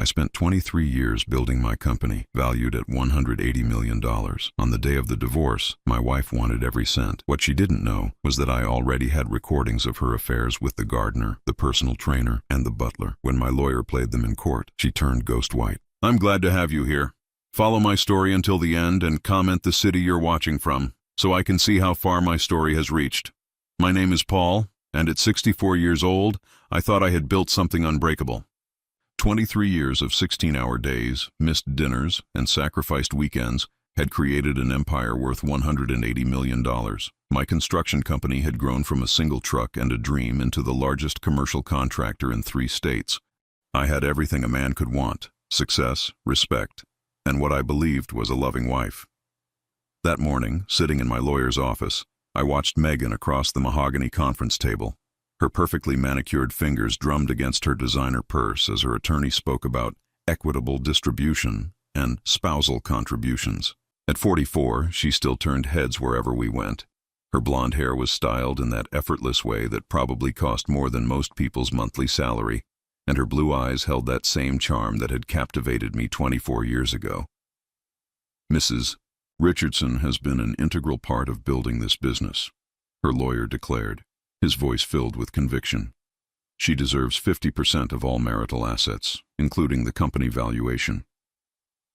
I spent 23 years building my company, valued at $180 million. On the day of the divorce, my wife wanted every cent. What she didn't know was that I already had recordings of her affairs with the gardener, the personal trainer, and the butler. When my lawyer played them in court, she turned ghost white. I'm glad to have you here. Follow my story until the end and comment the city you're watching from, so I can see how far my story has reached. My name is Paul, and at 64 years old, I thought I had built something unbreakable. 23 years of 16-hour days, missed dinners, and sacrificed weekends had created an empire worth $180 million. My construction company had grown from a single truck and a dream into the largest commercial contractor in 3 states. I had everything a man could want: success, respect, and what I believed was a loving wife. That morning, sitting in my lawyer's office, I watched Megan across the mahogany conference table. Her perfectly manicured fingers drummed against her designer purse as her attorney spoke about equitable distribution and spousal contributions. At 44, she still turned heads wherever we went. Her blonde hair was styled in that effortless way that probably cost more than most people's monthly salary, and her blue eyes held that same charm that had captivated me 24 years ago. Mrs. Richardson has been an integral part of building this business, her lawyer declared, his voice filled with conviction. She deserves 50% of all marital assets, including the company valuation.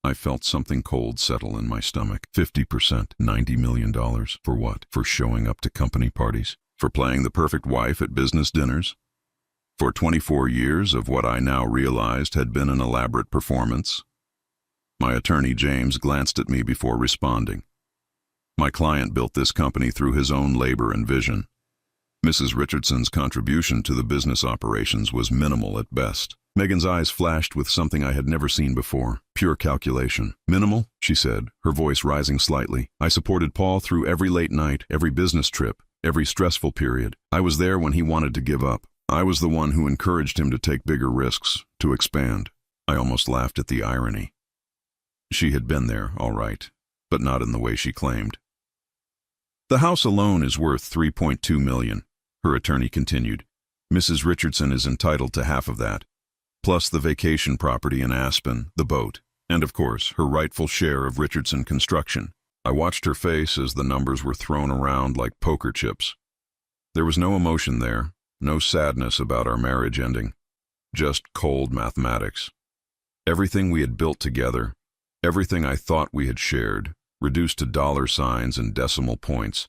I felt something cold settle in my stomach. 50%, $90 million. For what? For showing up to company parties? For playing the perfect wife at business dinners? For 24 years of what I now realized had been an elaborate performance? My attorney James glanced at me before responding. My client built this company through his own labor and vision. Mrs. Richardson's contribution to the business operations was minimal at best. Megan's eyes flashed with something I had never seen before: pure calculation. Minimal, she said, her voice rising slightly. I supported Paul through every late night, every business trip, every stressful period. I was there when he wanted to give up. I was the one who encouraged him to take bigger risks, to expand. I almost laughed at the irony. She had been there, all right, but not in the way she claimed. The house alone is worth $3.2 million. Her attorney continued. Mrs. Richardson is entitled to half of that, plus the vacation property in Aspen, the boat, and of course, her rightful share of Richardson construction. I watched her face as the numbers were thrown around like poker chips. There was no emotion there, no sadness about our marriage ending, just cold mathematics. Everything we had built together, everything I thought we had shared, reduced to dollar signs and decimal points.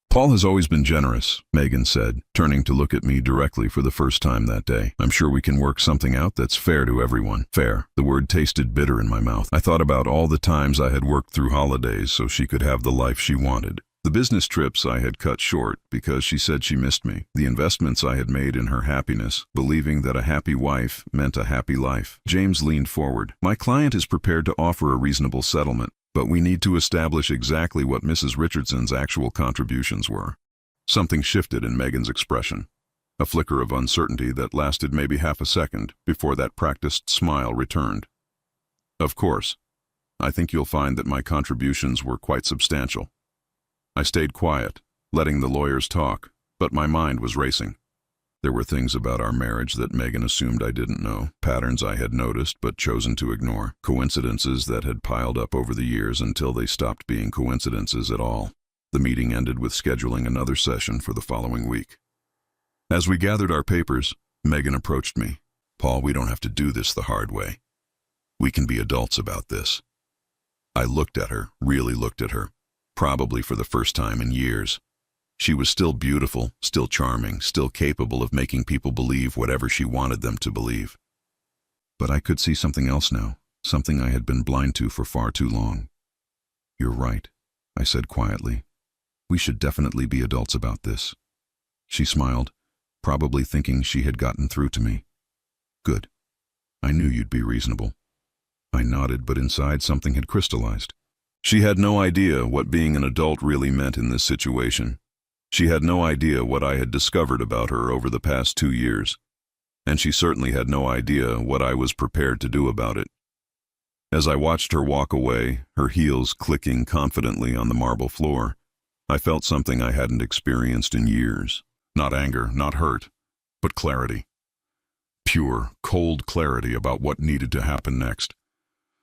Paul has always been generous, Megan said, turning to look at me directly for the first time that day. I'm sure we can work something out that's fair to everyone. Fair. The word tasted bitter in my mouth. I thought about all the times I had worked through holidays so she could have the life she wanted. The business trips I had cut short because she said she missed me. The investments I had made in her happiness, believing that a happy wife meant a happy life. James leaned forward. My client is prepared to offer a reasonable settlement, but we need to establish exactly what Mrs. Richardson's actual contributions were. Something shifted in Megan's expression, a flicker of uncertainty that lasted maybe half a second before that practiced smile returned. Of course, I think you'll find that my contributions were quite substantial. I stayed quiet, letting the lawyers talk, but my mind was racing. There were things about our marriage that Megan assumed I didn't know, patterns I had noticed but chosen to ignore, coincidences that had piled up over the years until they stopped being coincidences at all. The meeting ended with scheduling another session for the following week. As we gathered our papers, Megan approached me. Paul, we don't have to do this the hard way. We can be adults about this. I looked at her, really looked at her, probably for the first time in years. She was still beautiful, still charming, still capable of making people believe whatever she wanted them to believe. But I could see something else now, something I had been blind to for far too long. You're right, I said quietly. We should definitely be adults about this. She smiled, probably thinking she had gotten through to me. Good. I knew you'd be reasonable. I nodded, but inside something had crystallized. She had no idea what being an adult really meant in this situation. She had no idea what I had discovered about her over the past 2 years, and she certainly had no idea what I was prepared to do about it. As I watched her walk away, her heels clicking confidently on the marble floor, I felt something I hadn't experienced in years. Not anger, not hurt, but clarity. Pure, cold clarity about what needed to happen next.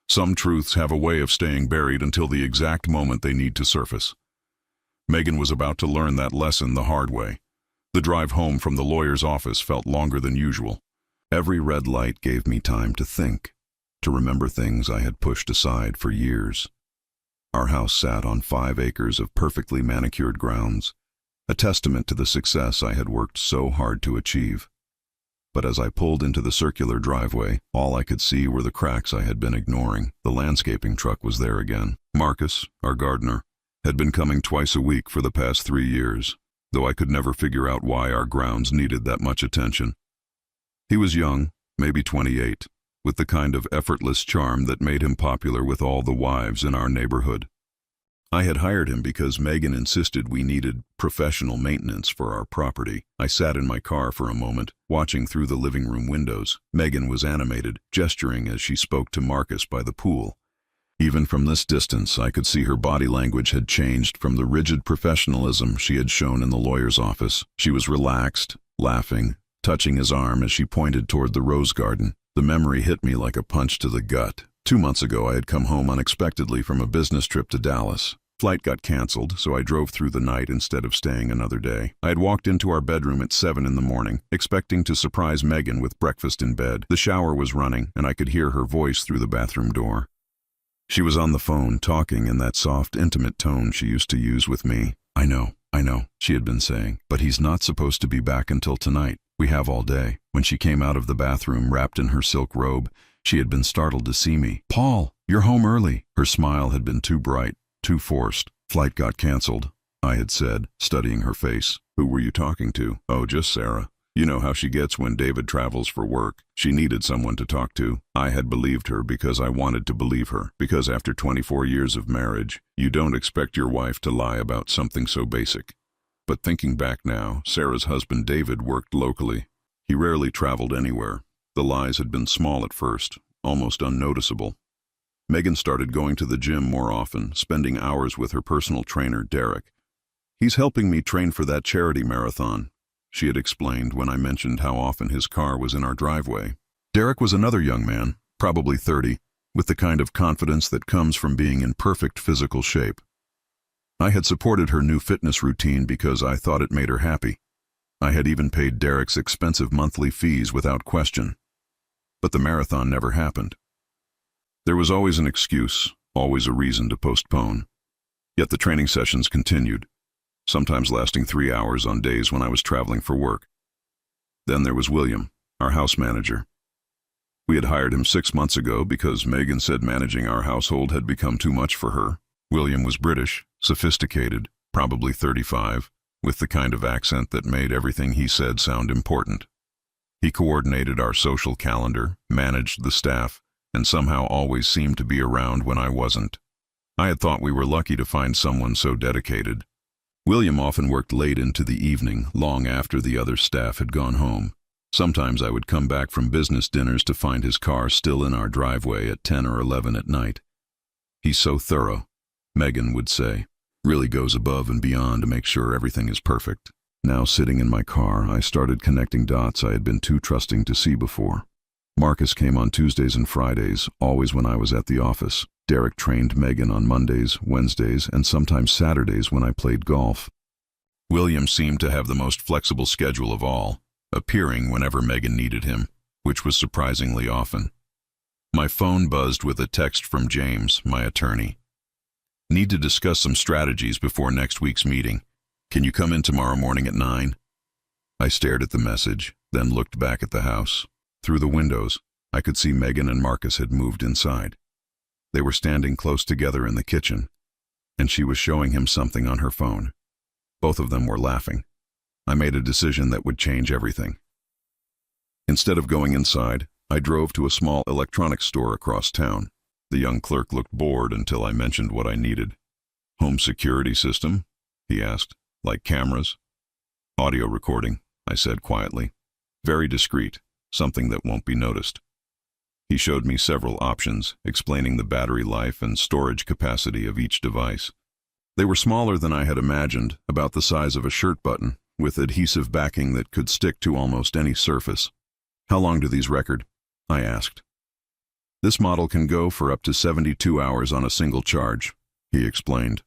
Some truths have a way of staying buried until the exact moment they need to surface. Megan was about to learn that lesson the hard way. The drive home from the lawyer's office felt longer than usual. Every red light gave me time to think, to remember things I had pushed aside for years. Our house sat on 5 acres of perfectly manicured grounds, a testament to the success I had worked so hard to achieve. But as I pulled into the circular driveway, all I could see were the cracks I had been ignoring. The landscaping truck was there again. Marcus, our gardener, had been coming twice a week for the past 3 years, though I could never figure out why our grounds needed that much attention. He was young, maybe 28, with the kind of effortless charm that made him popular with all the wives in our neighborhood. I had hired him because Megan insisted we needed professional maintenance for our property. I sat in my car for a moment, watching through the living room windows. Megan was animated, gesturing as she spoke to Marcus by the pool. Even from this distance, I could see her body language had changed from the rigid professionalism she had shown in the lawyer's office. She was relaxed, laughing, touching his arm as she pointed toward the rose garden. The memory hit me like a punch to the gut. 2 months ago, I had come home unexpectedly from a business trip to Dallas. Flight got canceled, so I drove through the night instead of staying another day. I had walked into our bedroom at 7 in the morning, expecting to surprise Megan with breakfast in bed. The shower was running, and I could hear her voice through the bathroom door. She was on the phone, talking in that soft, intimate tone she used to use with me. I know, she had been saying, but he's not supposed to be back until tonight. We have all day. When she came out of the bathroom wrapped in her silk robe, she had been startled to see me. Paul, you're home early. Her smile had been too bright, too forced. Flight got canceled, I had said, studying her face. Who were you talking to? Oh, just Sarah. You know how she gets when David travels for work. She needed someone to talk to. I had believed her because I wanted to believe her, because after 24 years of marriage, you don't expect your wife to lie about something so basic. But thinking back now, Sarah's husband David worked locally. He rarely traveled anywhere. The lies had been small at first, almost unnoticeable. Megan started going to the gym more often, spending hours with her personal trainer, Derek. He's helping me train for that charity marathon, she had explained when I mentioned how often his car was in our driveway. Derek was another young man, probably 30, with the kind of confidence that comes from being in perfect physical shape. I had supported her new fitness routine because I thought it made her happy. I had even paid Derek's expensive monthly fees without question. But the marathon never happened. There was always an excuse, always a reason to postpone. Yet the training sessions continued, sometimes lasting 3 hours on days when I was traveling for work. Then there was William, our house manager. We had hired him 6 months ago because Megan said managing our household had become too much for her. William was British, sophisticated, probably 35, with the kind of accent that made everything he said sound important. He coordinated our social calendar, managed the staff, and somehow always seemed to be around when I wasn't. I had thought we were lucky to find someone so dedicated. William often worked late into the evening, long after the other staff had gone home. Sometimes I would come back from business dinners to find his car still in our driveway at 10 or 11 at night. He's so thorough, Megan would say. Really goes above and beyond to make sure everything is perfect. Now sitting in my car, I started connecting dots I had been too trusting to see before. Marcus came on Tuesdays and Fridays, always when I was at the office. Derek trained Megan on Mondays, Wednesdays, and sometimes Saturdays when I played golf. William seemed to have the most flexible schedule of all, appearing whenever Megan needed him, which was surprisingly often. My phone buzzed with a text from James, my attorney. Need to discuss some strategies before next week's meeting. Can you come in tomorrow morning at 9? I stared at the message, then looked back at the house. Through the windows, I could see Megan and Marcus had moved inside. They were standing close together in the kitchen, and she was showing him something on her phone. Both of them were laughing. I made a decision that would change everything. Instead of going inside, I drove to a small electronics store across town. The young clerk looked bored until I mentioned what I needed. Home security system? He asked. Like cameras? Audio recording, I said quietly. Very discreet, something that won't be noticed. He showed me several options, explaining the battery life and storage capacity of each device. They were smaller than I had imagined, about the size of a shirt button, with adhesive backing that could stick to almost any surface. How long do these record? I asked. This model can go for up to 72 hours on a single charge, he explained.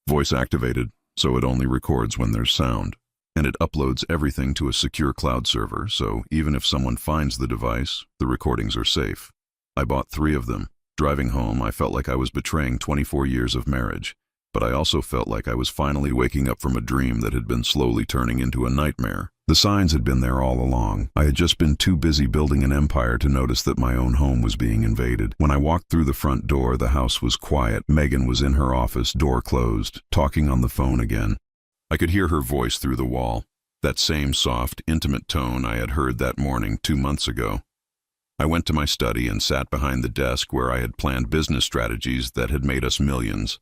Voice activated, so it only records when there's sound. And it uploads everything to a secure cloud server, so even if someone finds the device, the recordings are safe. I bought 3 of them. Driving home, I felt like I was betraying 24 years of marriage, but I also felt like I was finally waking up from a dream that had been slowly turning into a nightmare. The signs had been there all along. I had just been too busy building an empire to notice that my own home was being invaded. When I walked through the front door, the house was quiet. Megan was in her office, door closed, talking on the phone again. I could hear her voice through the wall, that same soft, intimate tone I had heard that morning 2 months ago. I went to my study and sat behind the desk where I had planned business strategies that had made us millions.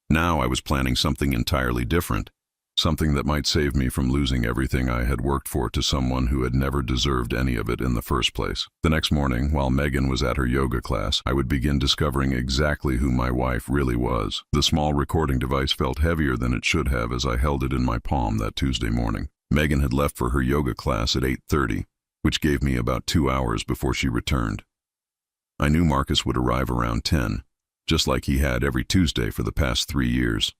Now I was planning something entirely different, something that might save me from losing everything I had worked for to someone who had never deserved any of it in the first place. The next morning, while Megan was at her yoga class, I would begin discovering exactly who my wife really was. The small recording device felt heavier than it should have as I held it in my palm that Tuesday morning. Megan had left for her yoga class at 8:30, which gave me about 2 hours before she returned. I knew Marcus would arrive around 10, just like he had every Tuesday for the past 3 years.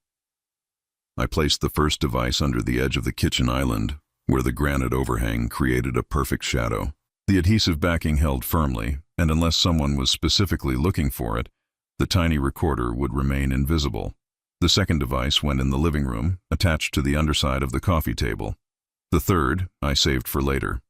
I placed the first device under the edge of the kitchen island, where the granite overhang created a perfect shadow. The adhesive backing held firmly, and unless someone was specifically looking for it, the tiny recorder would remain invisible. The second device went in the living room, attached to the underside of the coffee table. The third I saved for later.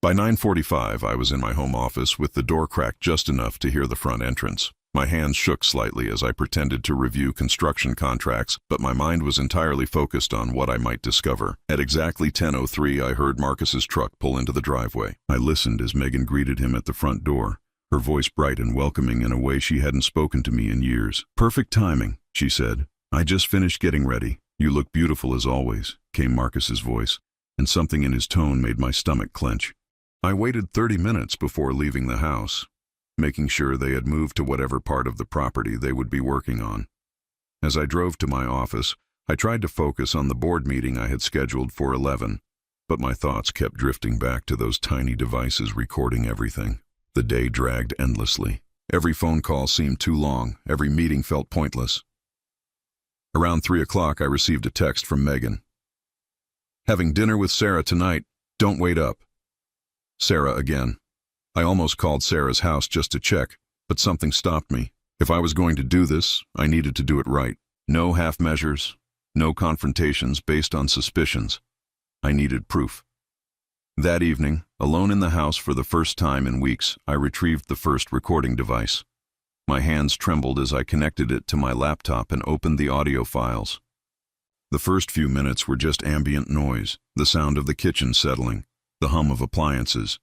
By 9:45, I was in my home office with the door cracked just enough to hear the front entrance. My hands shook slightly as I pretended to review construction contracts, but my mind was entirely focused on what I might discover. At exactly 10:03, I heard Marcus's truck pull into the driveway. I listened as Megan greeted him at the front door, her voice bright and welcoming in a way she hadn't spoken to me in years. "Perfect timing," she said. "I just finished getting ready. You look beautiful as always," came Marcus's voice, and something in his tone made my stomach clench. I waited 30 minutes before leaving the house, making sure they had moved to whatever part of the property they would be working on. As I drove to my office, I tried to focus on the board meeting I had scheduled for 11, but my thoughts kept drifting back to those tiny devices recording everything. The day dragged endlessly. Every phone call seemed too long, every meeting felt pointless. Around 3 o'clock, I received a text from Megan. "Having dinner with Sarah tonight, don't wait up." Sarah again. I almost called Sarah's house just to check, but something stopped me. If I was going to do this, I needed to do it right. No half measures, no confrontations based on suspicions. I needed proof. That evening, alone in the house for the first time in weeks, I retrieved the first recording device. My hands trembled as I connected it to my laptop and opened the audio files. The first few minutes were just ambient noise, the sound of the kitchen settling, the hum of appliances.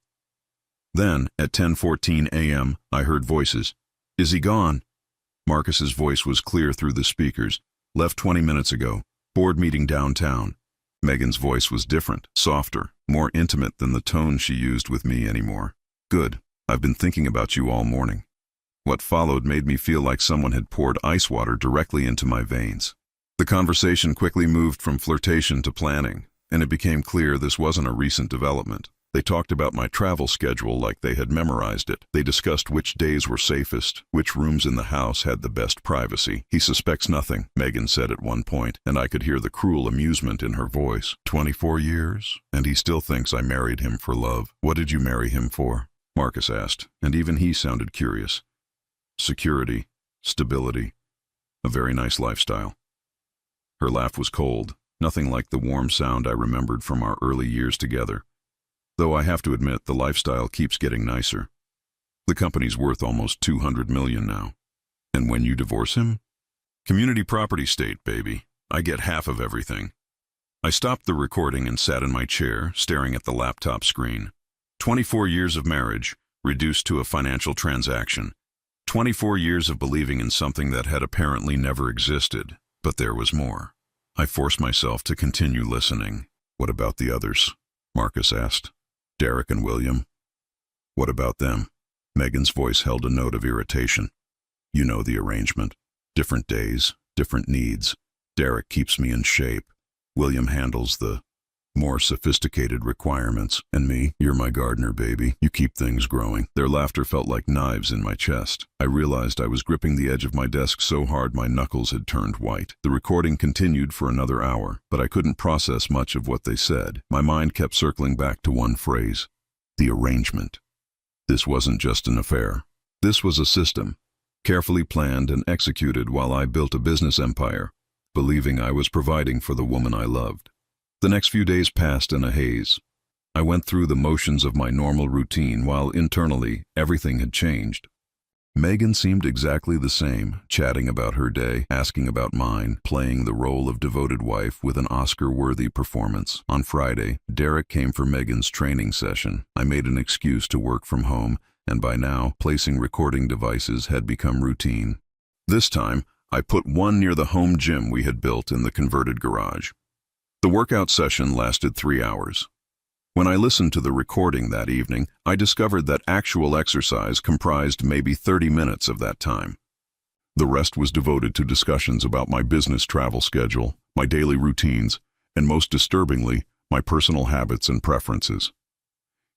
Then, at 10:14 a.m., I heard voices. "Is he gone?" Marcus's voice was clear through the speakers. "Left 20 minutes ago. Board meeting downtown." Megan's voice was different, softer, more intimate than the tone she used with me anymore. "Good. I've been thinking about you all morning." What followed made me feel like someone had poured ice water directly into my veins. The conversation quickly moved from flirtation to planning, and it became clear this wasn't a recent development. They talked about my travel schedule like they had memorized it. They discussed which days were safest, which rooms in the house had the best privacy. "He suspects nothing," Megan said at one point, and I could hear the cruel amusement in her voice. 24 years, and he still thinks I married him for love. "What did you marry him for?" Marcus asked, and even he sounded curious. "Security, stability, a very nice lifestyle." Her laugh was cold, nothing like the warm sound I remembered from our early years together. Though I have to admit, the lifestyle keeps getting nicer. The company's worth almost $200 million now. "And when you divorce him?" "Community property state, baby. I get half of everything." I stopped the recording and sat in my chair, staring at the laptop screen. 24 years of marriage, reduced to a financial transaction. 24 years of believing in something that had apparently never existed, but there was more. I forced myself to continue listening. "What about the others?" Marcus asked. "Derek and William?" "What about them?" Megan's voice held a note of irritation. "You know the arrangement. Different days, different needs. Derek keeps me in shape. William handles the More sophisticated requirements. And me, you're my gardener, baby. You keep things growing. Their laughter felt like knives in my chest. I realized I was gripping the edge of my desk so hard my knuckles had turned white. The recording continued for another hour, but I couldn't process much of what they said. My mind kept circling back to one phrase: the arrangement. This wasn't just an affair. This was a system, carefully planned and executed while I built a business empire, believing I was providing for the woman I loved. The next few days passed in a haze. I went through the motions of my normal routine while internally everything had changed. Megan seemed exactly the same, chatting about her day, asking about mine, playing the role of devoted wife with an Oscar-worthy performance. On Friday, Derek came for Megan's training session. I made an excuse to work from home, and by now, placing recording devices had become routine. This time, I put one near the home gym we had built in the converted garage. The workout session lasted 3 hours. When I listened to the recording that evening, I discovered that actual exercise comprised maybe 30 minutes of that time. The rest was devoted to discussions about my business travel schedule, my daily routines, and most disturbingly, my personal habits and preferences.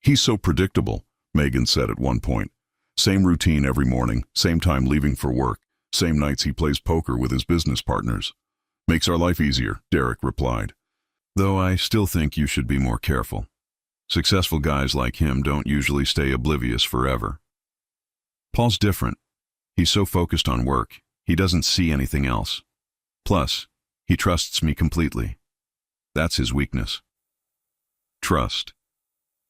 "He's so predictable," Megan said at one point. "Same routine every morning, same time leaving for work, same nights he plays poker with his business partners. Makes our life easier," Derek replied. "Though I still think you should be more careful. Successful guys like him don't usually stay oblivious forever." "Paul's different. He's so focused on work, he doesn't see anything else. Plus, he trusts me completely. That's his weakness." Trust.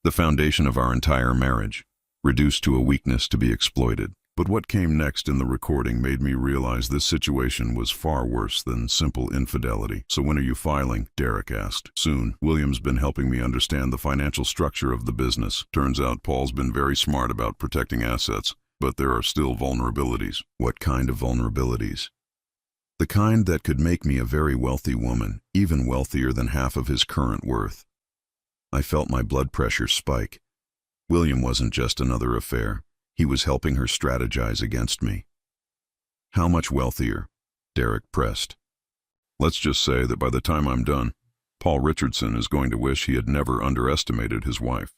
The foundation of our entire marriage, reduced to a weakness to be exploited. But what came next in the recording made me realize this situation was far worse than simple infidelity. "So when are you filing?" Derek asked. "Soon. William's been helping me understand the financial structure of the business. Turns out Paul's been very smart about protecting assets, but there are still vulnerabilities." "What kind of vulnerabilities?" "The kind that could make me a very wealthy woman, even wealthier than half of his current worth." I felt my blood pressure spike. William wasn't just another affair. He was helping her strategize against me. "How much wealthier?" Derek pressed. "Let's just say that by the time I'm done, Paul Richardson is going to wish he had never underestimated his wife."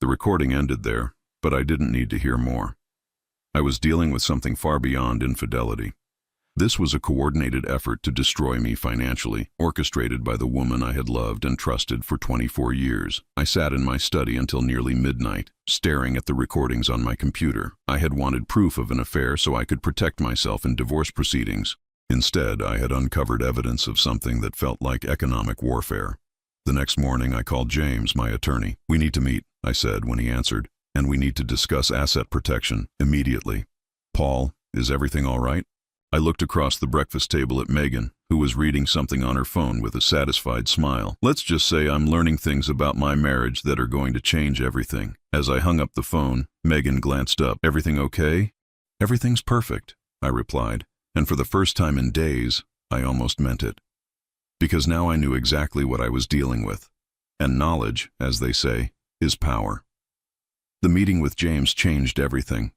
The recording ended there, but I didn't need to hear more. I was dealing with something far beyond infidelity. This was a coordinated effort to destroy me financially, orchestrated by the woman I had loved and trusted for 24 years. I sat in my study until nearly midnight, staring at the recordings on my computer. I had wanted proof of an affair so I could protect myself in divorce proceedings. Instead, I had uncovered evidence of something that felt like economic warfare. The next morning, I called James, my attorney. "We need to meet," I said when he answered, "and we need to discuss asset protection immediately." "Paul, is everything all right?" I looked across the breakfast table at Megan, who was reading something on her phone with a satisfied smile. "Let's just say I'm learning things about my marriage that are going to change everything." As I hung up the phone, Megan glanced up. "Everything okay?" "Everything's perfect," I replied, and for the first time in days, I almost meant it. Because now I knew exactly what I was dealing with. And knowledge, as they say, is power. The meeting with James changed everything.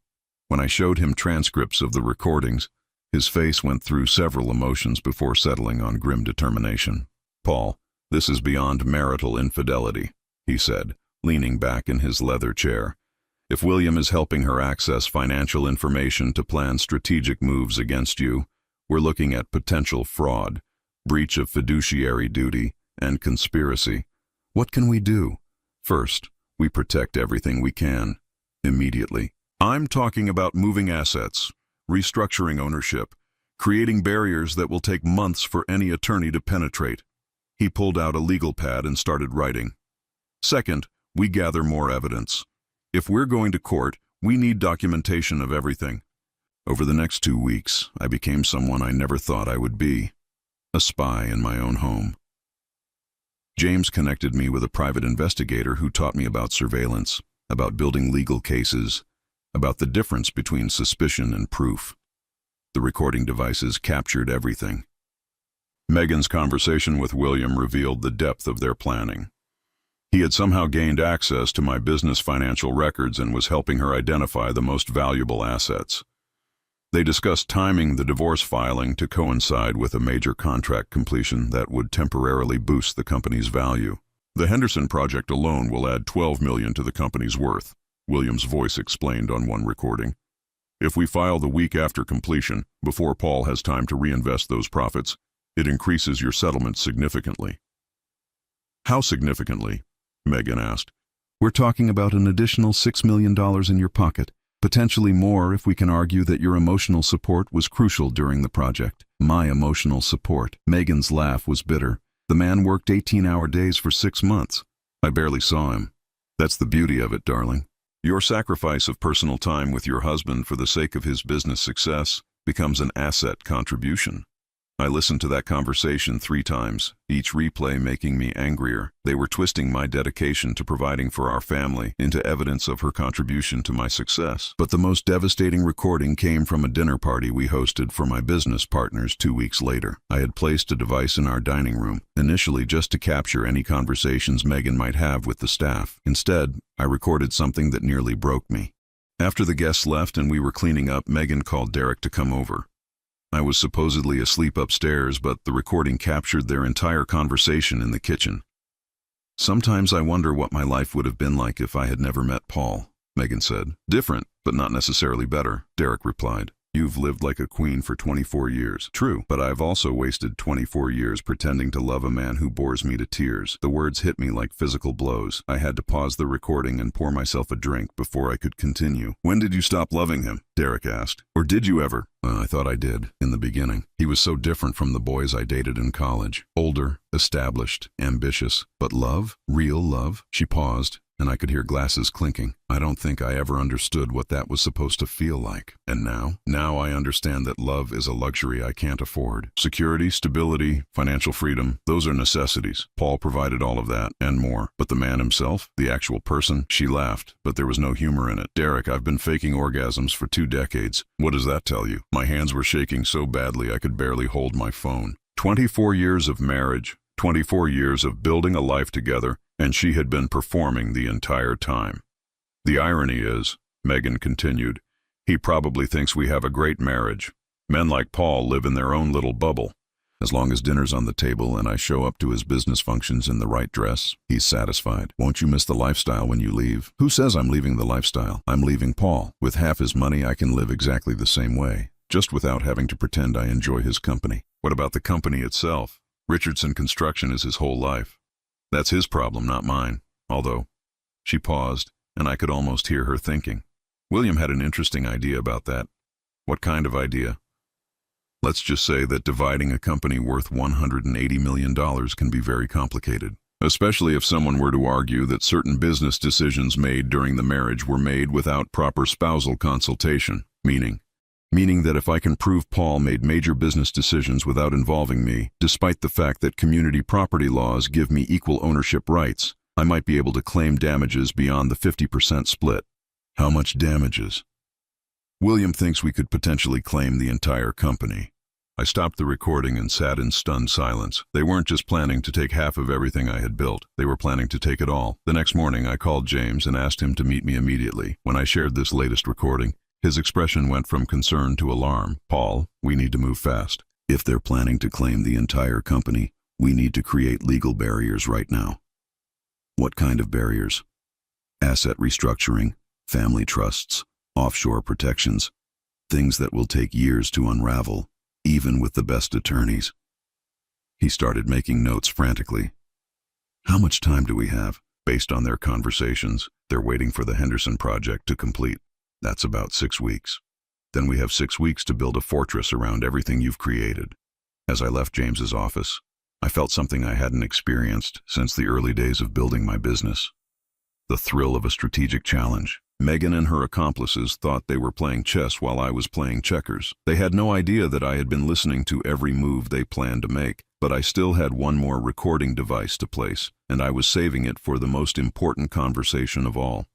When I showed him transcripts of the recordings, his face went through several emotions before settling on grim determination. "Paul, this is beyond marital infidelity," he said, leaning back in his leather chair. "If William is helping her access financial information to plan strategic moves against you, we're looking at potential fraud, breach of fiduciary duty, and conspiracy. What can we do? First, we protect everything we can, immediately. I'm talking about moving assets, restructuring ownership, creating barriers that will take months for any attorney to penetrate." He pulled out a legal pad and started writing. "Second, we gather more evidence. If we're going to court, we need documentation of everything." Over the next 2 weeks, I became someone I never thought I would be, a spy in my own home. James connected me with a private investigator who taught me about surveillance, about building legal cases, about the difference between suspicion and proof. The recording devices captured everything. Megan's conversation with William revealed the depth of their planning. He had somehow gained access to my business financial records and was helping her identify the most valuable assets. They discussed timing the divorce filing to coincide with a major contract completion that would temporarily boost the company's value. The Henderson project alone will add $12 million to the company's worth, William's voice explained on one recording. If we file the week after completion, before Paul has time to reinvest those profits, it increases your settlement significantly. How significantly? Megan asked. We're talking about an additional $6 million in your pocket, potentially more if we can argue that your emotional support was crucial during the project. My emotional support. Megan's laugh was bitter. The man worked 18-hour days for 6 months. I barely saw him. That's the beauty of it, darling. Your sacrifice of personal time with your husband for the sake of his business success becomes an asset contribution. I listened to that conversation 3 times, each replay making me angrier. They were twisting my dedication to providing for our family into evidence of her contribution to my success. But the most devastating recording came from a dinner party we hosted for my business partners 2 weeks later. I had placed a device in our dining room, initially just to capture any conversations Megan might have with the staff. Instead, I recorded something that nearly broke me. After the guests left and we were cleaning up, Megan called Derek to come over. I was supposedly asleep upstairs, but the recording captured their entire conversation in the kitchen. Sometimes I wonder what my life would have been like if I had never met Paul, Megan said. Different, but not necessarily better, Derek replied. You've lived like a queen for 24 years. True, but I've also wasted 24 years pretending to love a man who bores me to tears. The words hit me like physical blows. I had to pause the recording and pour myself a drink before I could continue. When did you stop loving him? Derek asked. Or did you ever? I thought I did, in the beginning. He was so different from the boys I dated in college. Older, established, ambitious. But love? Real love? She paused, and I could hear glasses clinking. I don't think I ever understood what that was supposed to feel like. And now? Now I understand that love is a luxury I can't afford. Security, stability, financial freedom, those are necessities. Paul provided all of that, and more. But the man himself? The actual person? She laughed, but there was no humor in it. Derek, I've been faking orgasms for 2 decades. What does that tell you? My hands were shaking so badly I could barely hold my phone. 24 years of marriage, 24 years of building a life together, and she had been performing the entire time. The irony is, Megan continued, he probably thinks we have a great marriage. Men like Paul live in their own little bubble. As long as dinner's on the table and I show up to his business functions in the right dress, he's satisfied. Won't you miss the lifestyle when you leave? Who says I'm leaving the lifestyle? I'm leaving Paul. With half his money, I can live exactly the same way, just without having to pretend I enjoy his company. What about the company itself? Richardson Construction is his whole life. That's his problem, not mine. Although, she paused, and I could almost hear her thinking. William had an interesting idea about that. What kind of idea? Let's just say that dividing a company worth $180 million can be very complicated, especially if someone were to argue that certain business decisions made during the marriage were made without proper spousal consultation, meaning that if I can prove Paul made major business decisions without involving me, despite the fact that community property laws give me equal ownership rights, I might be able to claim damages beyond the 50% split. How much damages? William thinks we could potentially claim the entire company. I stopped the recording and sat in stunned silence. They weren't just planning to take half of everything I had built. They were planning to take it all. The next morning, I called James and asked him to meet me immediately. When I shared this latest recording, his expression went from concern to alarm. Paul, we need to move fast. If they're planning to claim the entire company, we need to create legal barriers right now. What kind of barriers? Asset restructuring, family trusts, offshore protections, things that will take years to unravel, even with the best attorneys. He started making notes frantically. How much time do we have? Based on their conversations, they're waiting for the Henderson project to complete. That's about 6 weeks. Then we have 6 weeks to build a fortress around everything you've created. As I left James's office, I felt something I hadn't experienced since the early days of building my business. The thrill of a strategic challenge. Megan and her accomplices thought they were playing chess while I was playing checkers. They had no idea that I had been listening to every move they planned to make, but I still had one more recording device to place, and I was saving it for the most important conversation of all.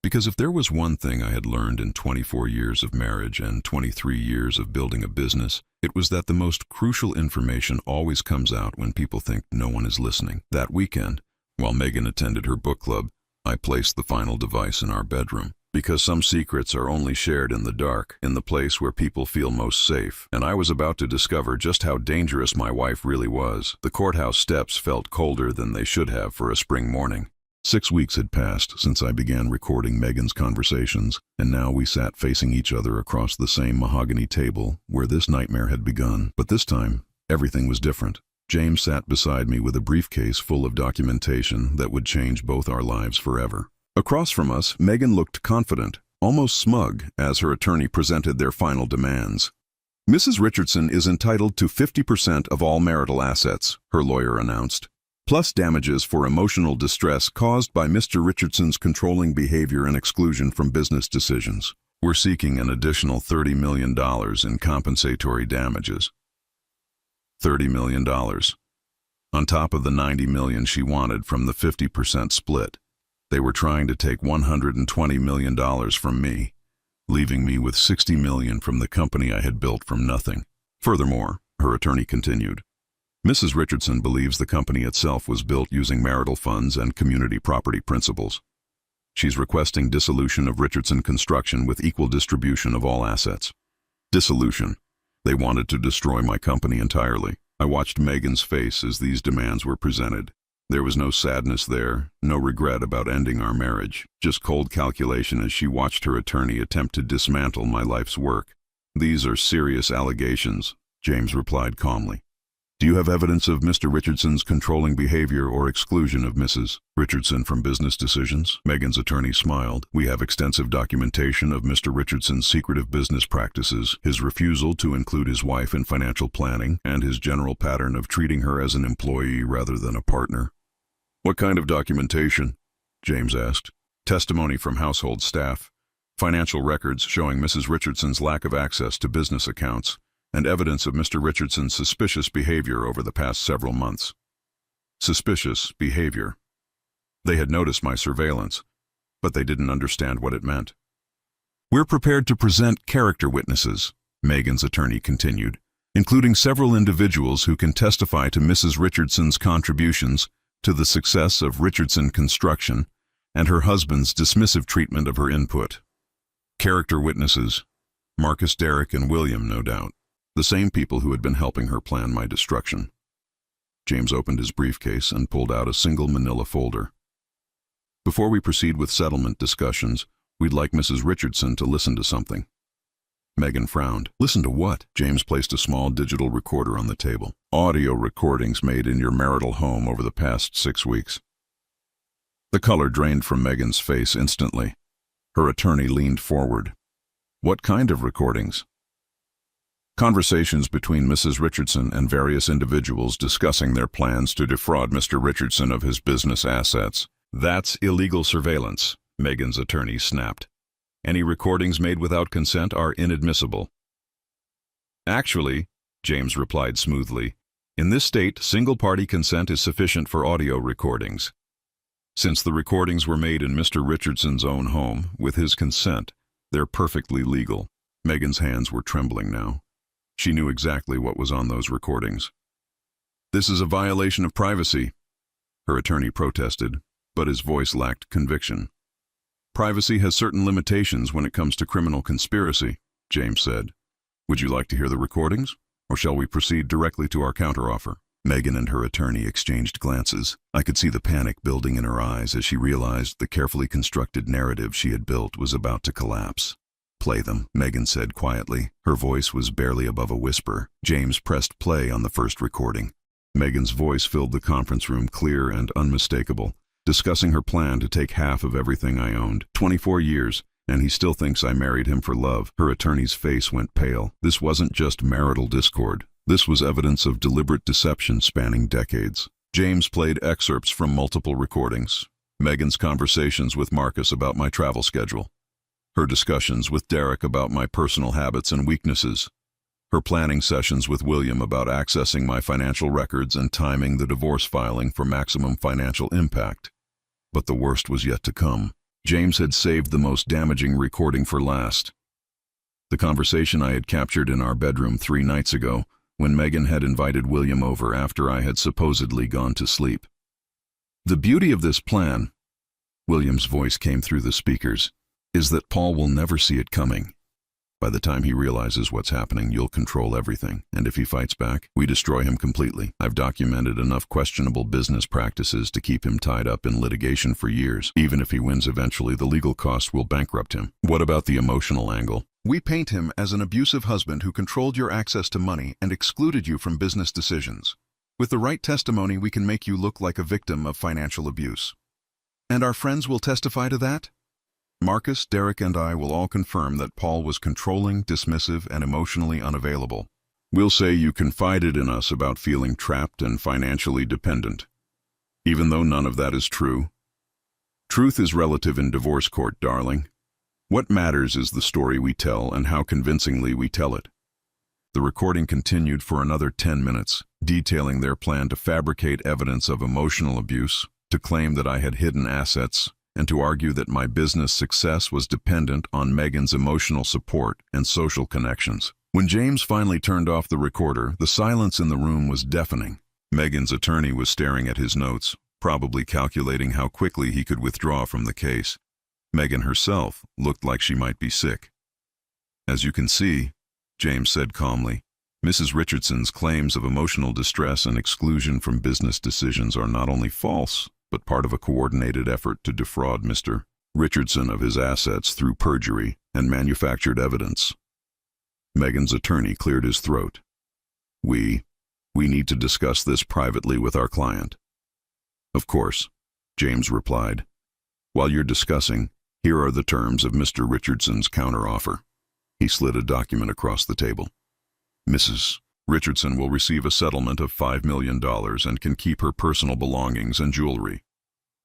Because if there was one thing I had learned in 24 years of marriage and 23 years of building a business, it was that the most crucial information always comes out when people think no one is listening. That weekend, while Megan attended her book club, I placed the final device in our bedroom. Because some secrets are only shared in the dark, in the place where people feel most safe. And I was about to discover just how dangerous my wife really was. The courthouse steps felt colder than they should have for a spring morning. 6 weeks had passed since I began recording Megan's conversations, and now we sat facing each other across the same mahogany table where this nightmare had begun. But this time, everything was different. James sat beside me with a briefcase full of documentation that would change both our lives forever. Across from us, Megan looked confident, almost smug, as her attorney presented their final demands. Mrs. Richardson is entitled to 50% of all marital assets, her lawyer announced, plus damages for emotional distress caused by Mr. Richardson's controlling behavior and exclusion from business decisions. We're seeking an additional $30 million in compensatory damages. $30 million. On top of the $90 million she wanted from the 50% split. They were trying to take $120 million from me, leaving me with $60 million from the company I had built from nothing. Furthermore, her attorney continued, Mrs. Richardson believes the company itself was built using marital funds and community property principles. She's requesting dissolution of Richardson Construction with equal distribution of all assets. Dissolution. They wanted to destroy my company entirely. I watched Megan's face as these demands were presented. There was no sadness there, no regret about ending our marriage, just cold calculation as she watched her attorney attempt to dismantle my life's work. These are serious allegations, James replied calmly. Do you have evidence of Mr. Richardson's controlling behavior or exclusion of Mrs. Richardson from business decisions? Megan's attorney smiled. We have extensive documentation of Mr. Richardson's secretive business practices, his refusal to include his wife in financial planning, and his general pattern of treating her as an employee rather than a partner. What kind of documentation? James asked. Testimony from household staff, financial records showing Mrs. Richardson's lack of access to business accounts, and evidence of Mr. Richardson's suspicious behavior over the past several months. Suspicious behavior. They had noticed my surveillance, but they didn't understand what it meant. We're prepared to present character witnesses, Megan's attorney continued, including several individuals who can testify to Mrs. Richardson's contributions to the success of Richardson Construction and her husband's dismissive treatment of her input. Character witnesses. Marcus, Derek, and William, no doubt. The same people who had been helping her plan my destruction. James opened his briefcase and pulled out a single manila folder. Before we proceed with settlement discussions, we'd like Mrs. Richardson to listen to something. Megan frowned. Listen to what? James placed a small digital recorder on the table. Audio recordings made in your marital home over the past 6 weeks. The color drained from Megan's face instantly. Her attorney leaned forward. What kind of recordings? Conversations between Mrs. Richardson and various individuals discussing their plans to defraud Mr. Richardson of his business assets. That's illegal surveillance, Megan's attorney snapped. Any recordings made without consent are inadmissible. Actually, James replied smoothly, in this state, single-party consent is sufficient for audio recordings. Since the recordings were made in Mr. Richardson's own home, with his consent, they're perfectly legal. Megan's hands were trembling now. She knew exactly what was on those recordings. This is a violation of privacy, her attorney protested, but his voice lacked conviction. Privacy has certain limitations when it comes to criminal conspiracy, James said. Would you like to hear the recordings, or shall we proceed directly to our counteroffer? Megan and her attorney exchanged glances. I could see the panic building in her eyes as she realized the carefully constructed narrative she had built was about to collapse. Play them, Megan said quietly. Her voice was barely above a whisper. James pressed play on the first recording. Megan's voice filled the conference room clear and unmistakable, discussing her plan to take half of everything I owned. 24 years, and he still thinks I married him for love. Her attorney's face went pale. This wasn't just marital discord. This was evidence of deliberate deception spanning decades. James played excerpts from multiple recordings. Megan's conversations with Marcus about my travel schedule. Her discussions with Derek about my personal habits and weaknesses. Her planning sessions with William about accessing my financial records and timing the divorce filing for maximum financial impact. But the worst was yet to come. James had saved the most damaging recording for last. The conversation I had captured in our bedroom 3 nights ago, when Megan had invited William over after I had supposedly gone to sleep. The beauty of this plan, William's voice came through the speakers, is that Paul will never see it coming. By the time he realizes what's happening, you'll control everything, and if he fights back, we destroy him completely. I've documented enough questionable business practices to keep him tied up in litigation for years. Even if he wins eventually, the legal costs will bankrupt him. What about the emotional angle? We paint him as an abusive husband who controlled your access to money and excluded you from business decisions. With the right testimony, we can make you look like a victim of financial abuse. And our friends will testify to that? Marcus, Derek, and I will all confirm that Paul was controlling, dismissive, and emotionally unavailable. We'll say you confided in us about feeling trapped and financially dependent, even though none of that is true. Truth is relative in divorce court, darling. What matters is the story we tell and how convincingly we tell it. The recording continued for another 10 minutes, detailing their plan to fabricate evidence of emotional abuse, to claim that I had hidden assets, and to argue that my business success was dependent on Megan's emotional support and social connections. When James finally turned off the recorder, the silence in the room was deafening. Megan's attorney was staring at his notes, probably calculating how quickly he could withdraw from the case. Megan herself looked like she might be sick. As you can see, James said calmly, Mrs. Richardson's claims of emotional distress and exclusion from business decisions are not only false, but part of a coordinated effort to defraud Mr. Richardson of his assets through perjury and manufactured evidence. Megan's attorney cleared his throat. We need to discuss this privately with our client. Of course, James replied. While you're discussing, here are the terms of Mr. Richardson's counteroffer. He slid a document across the table. Mrs. Richardson will receive a settlement of $5 million and can keep her personal belongings and jewelry.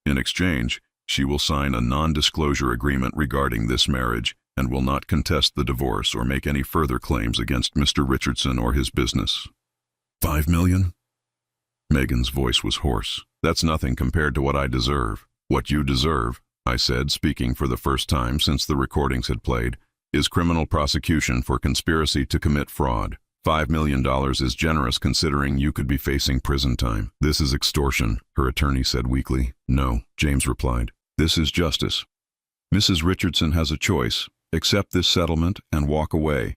In exchange, she will sign a non-disclosure agreement regarding this marriage and will not contest the divorce or make any further claims against Mr. Richardson or his business. $5 million? Megan's voice was hoarse. That's nothing compared to what I deserve. What you deserve, I said, speaking for the first time since the recordings had played, is criminal prosecution for conspiracy to commit fraud. $5 million is generous considering you could be facing prison time. This is extortion, her attorney said weakly. No, James replied. This is justice. Mrs. Richardson has a choice: accept this settlement and walk away,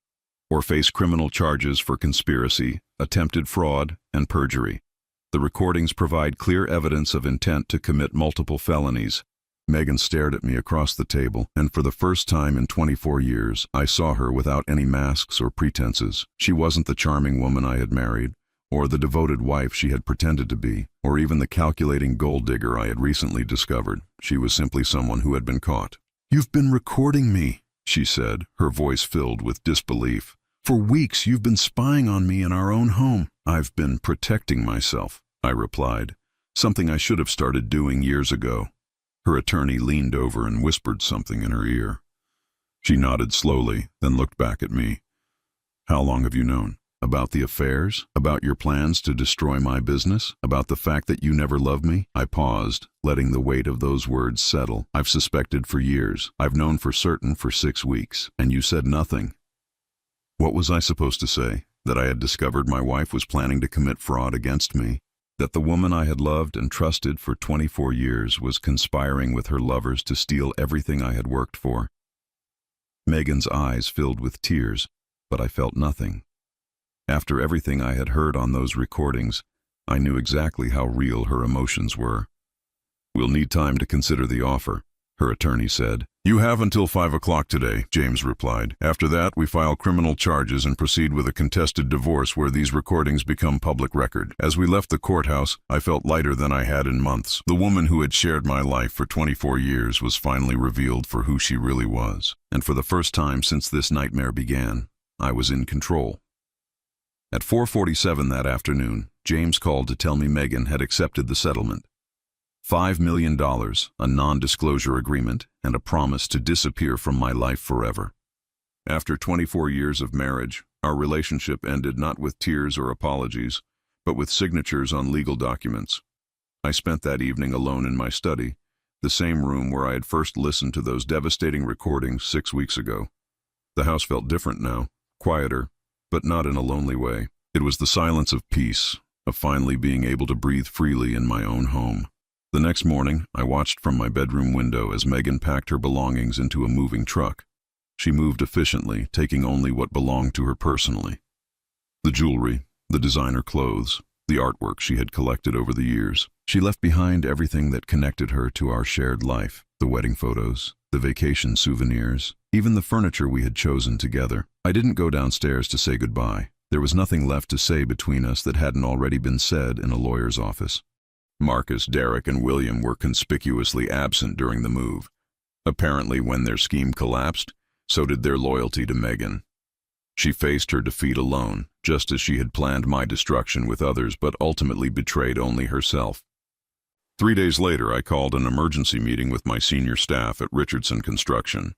or face criminal charges for conspiracy, attempted fraud, and perjury. The recordings provide clear evidence of intent to commit multiple felonies. Megan stared at me across the table, and for the first time in 24 years, I saw her without any masks or pretenses. She wasn't the charming woman I had married, or the devoted wife she had pretended to be, or even the calculating gold digger I had recently discovered. She was simply someone who had been caught. "You've been recording me," she said, her voice filled with disbelief. "For weeks you've been spying on me in our own home." "I've been protecting myself," I replied, "something I should have started doing years ago." Her attorney leaned over and whispered something in her ear. She nodded slowly, then looked back at me. "How long have you known? About the affairs? About your plans to destroy my business? About the fact that you never loved me?" I paused, letting the weight of those words settle. "I've suspected for years. I've known for certain for 6 weeks. And you said nothing." What was I supposed to say? That I had discovered my wife was planning to commit fraud against me? That the woman I had loved and trusted for 24 years was conspiring with her lovers to steal everything I had worked for? Megan's eyes filled with tears, but I felt nothing. After everything I had heard on those recordings, I knew exactly how real her emotions were. "We'll need time to consider the offer," her attorney said. "You have until 5 o'clock today," James replied. "After that, we file criminal charges and proceed with a contested divorce where these recordings become public record." As we left the courthouse, I felt lighter than I had in months. The woman who had shared my life for 24 years was finally revealed for who she really was. And for the first time since this nightmare began, I was in control. At 4:47 that afternoon, James called to tell me Megan had accepted the settlement. $5 million, a non-disclosure agreement, and a promise to disappear from my life forever. After 24 years of marriage, our relationship ended not with tears or apologies, but with signatures on legal documents. I spent that evening alone in my study, the same room where I had first listened to those devastating recordings 6 weeks ago. The house felt different now, quieter, but not in a lonely way. It was the silence of peace, of finally being able to breathe freely in my own home. The next morning, I watched from my bedroom window as Megan packed her belongings into a moving truck. She moved efficiently, taking only what belonged to her personally. The jewelry, the designer clothes, the artwork she had collected over the years. She left behind everything that connected her to our shared life, the wedding photos, the vacation souvenirs, even the furniture we had chosen together. I didn't go downstairs to say goodbye. There was nothing left to say between us that hadn't already been said in a lawyer's office. Marcus, Derek, and William were conspicuously absent during the move. Apparently, when their scheme collapsed, so did their loyalty to Megan. She faced her defeat alone, just as she had planned my destruction with others, but ultimately betrayed only herself. 3 days later, I called an emergency meeting with my senior staff at Richardson Construction.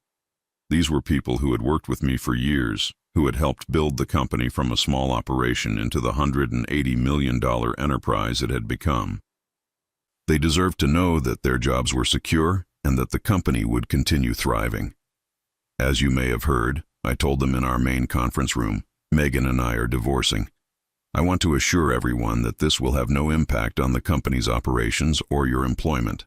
These were people who had worked with me for years, who had helped build the company from a small operation into the $180 million enterprise it had become. They deserved to know that their jobs were secure and that the company would continue thriving. As you may have heard, I told them in our main conference room, Megan and I are divorcing. I want to assure everyone that this will have no impact on the company's operations or your employment.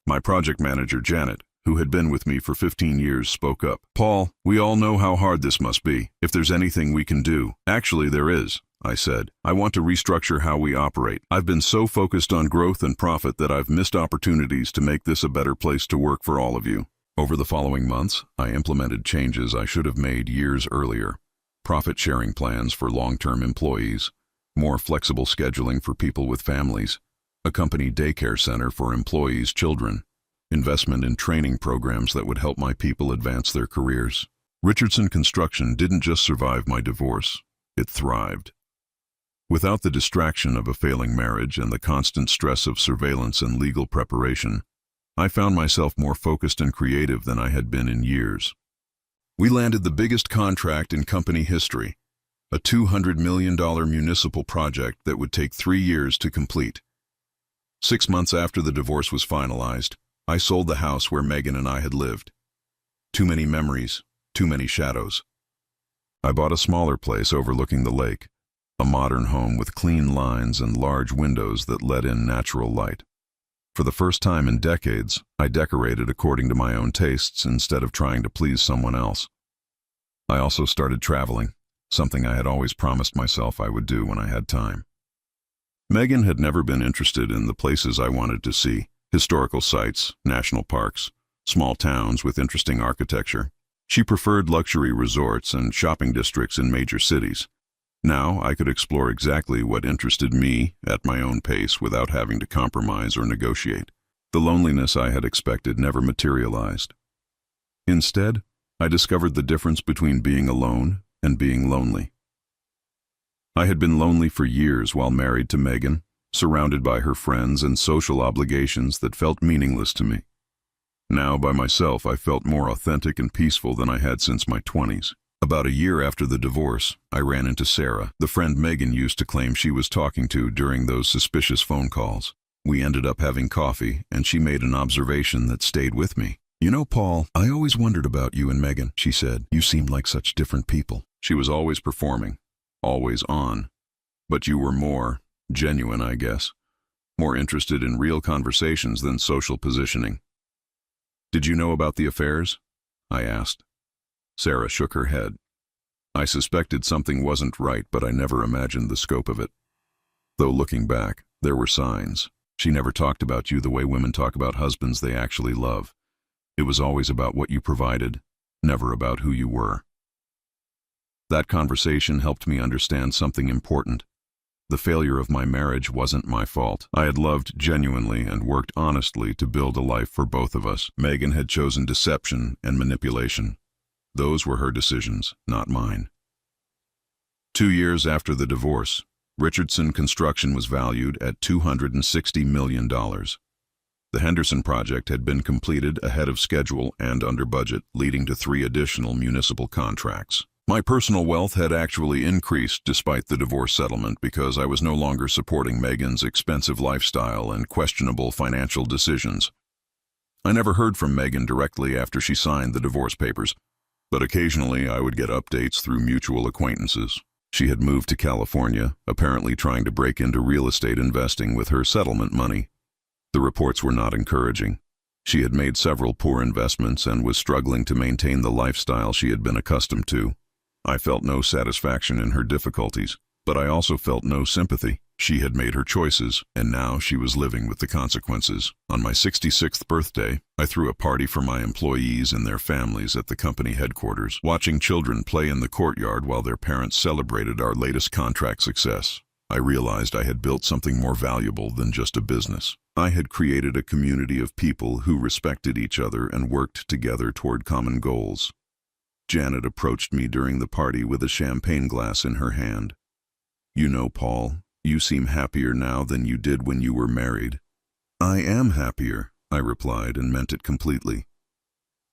My project manager, Janet, who had been with me for 15 years, spoke up. Paul, we all know how hard this must be. If there's anything we can do. Actually, there is, I said. I want to restructure how we operate. I've been so focused on growth and profit that I've missed opportunities to make this a better place to work for all of you. Over the following months, I implemented changes I should have made years earlier. Profit-sharing plans for long-term employees, more flexible scheduling for people with families, a company daycare center for employees' children, investment in training programs that would help my people advance their careers. Richardson Construction didn't just survive my divorce, it thrived. Without the distraction of a failing marriage and the constant stress of surveillance and legal preparation, I found myself more focused and creative than I had been in years. We landed the biggest contract in company history, a $200 million municipal project that would take 3 years to complete. 6 months after the divorce was finalized, I sold the house where Megan and I had lived. Too many memories, too many shadows. I bought a smaller place overlooking the lake, a modern home with clean lines and large windows that let in natural light. For the first time in decades, I decorated according to my own tastes instead of trying to please someone else. I also started traveling, something I had always promised myself I would do when I had time. Megan had never been interested in the places I wanted to see, historical sites, national parks, small towns with interesting architecture. She preferred luxury resorts and shopping districts in major cities. Now I could explore exactly what interested me at my own pace without having to compromise or negotiate. The loneliness I had expected never materialized. Instead, I discovered the difference between being alone and being lonely. I had been lonely for years while married to Megan, surrounded by her friends and social obligations that felt meaningless to me. Now, by myself, I felt more authentic and peaceful than I had since my 20s. About a year after the divorce, I ran into Sarah, the friend Megan used to claim she was talking to during those suspicious phone calls. We ended up having coffee, and she made an observation that stayed with me. You know, Paul, I always wondered about you and Megan, she said. You seemed like such different people. She was always performing, always on. But you were more genuine, I guess. More interested in real conversations than social positioning. Did you know about the affairs? I asked. Sarah shook her head. I suspected something wasn't right, but I never imagined the scope of it. Though looking back, there were signs. She never talked about you the way women talk about husbands they actually love. It was always about what you provided, never about who you were. That conversation helped me understand something important. The failure of my marriage wasn't my fault. I had loved genuinely and worked honestly to build a life for both of us. Megan had chosen deception and manipulation. Those were her decisions, not mine. 2 years after the divorce, Richardson Construction was valued at $260 million. The Henderson project had been completed ahead of schedule and under budget, leading to 3 additional municipal contracts. My personal wealth had actually increased despite the divorce settlement because I was no longer supporting Megan's expensive lifestyle and questionable financial decisions. I never heard from Megan directly after she signed the divorce papers, but occasionally I would get updates through mutual acquaintances. She had moved to California, apparently trying to break into real estate investing with her settlement money. The reports were not encouraging. She had made several poor investments and was struggling to maintain the lifestyle she had been accustomed to. I felt no satisfaction in her difficulties, but I also felt no sympathy. She had made her choices, and now she was living with the consequences. On my 66th birthday, I threw a party for my employees and their families at the company headquarters, watching children play in the courtyard while their parents celebrated our latest contract success. I realized I had built something more valuable than just a business. I had created a community of people who respected each other and worked together toward common goals. Janet approached me during the party with a champagne glass in her hand. "You know, Paul, you seem happier now than you did when you were married." "I am happier," I replied, and meant it completely.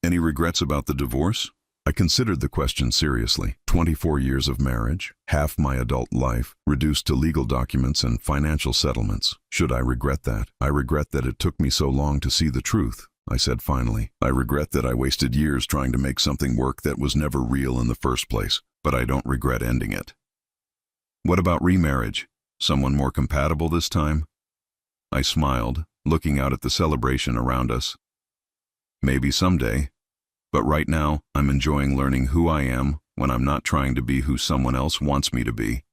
"Any regrets about the divorce?" I considered the question seriously. 24 years of marriage, half my adult life, reduced to legal documents and financial settlements. Should I regret that? "I regret that it took me so long to see the truth," I said finally. "I regret that I wasted years trying to make something work that was never real in the first place, but I don't regret ending it." "What about remarriage? Someone more compatible this time?" I smiled, looking out at the celebration around us. "Maybe someday. But right now, I'm enjoying learning who I am when I'm not trying to be who someone else wants me to be."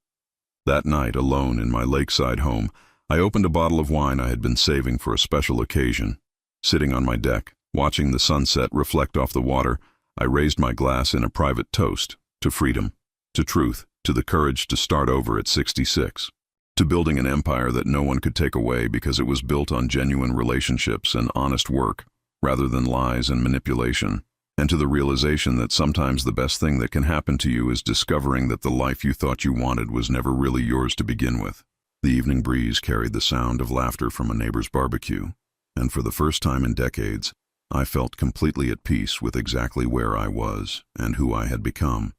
That night, alone in my lakeside home, I opened a bottle of wine I had been saving for a special occasion. Sitting on my deck, watching the sunset reflect off the water, I raised my glass in a private toast to freedom, to truth, to the courage to start over at 66, to building an empire that no one could take away because it was built on genuine relationships and honest work, rather than lies and manipulation, and to the realization that sometimes the best thing that can happen to you is discovering that the life you thought you wanted was never really yours to begin with. The evening breeze carried the sound of laughter from a neighbor's barbecue, and for the first time in decades, I felt completely at peace with exactly where I was and who I had become.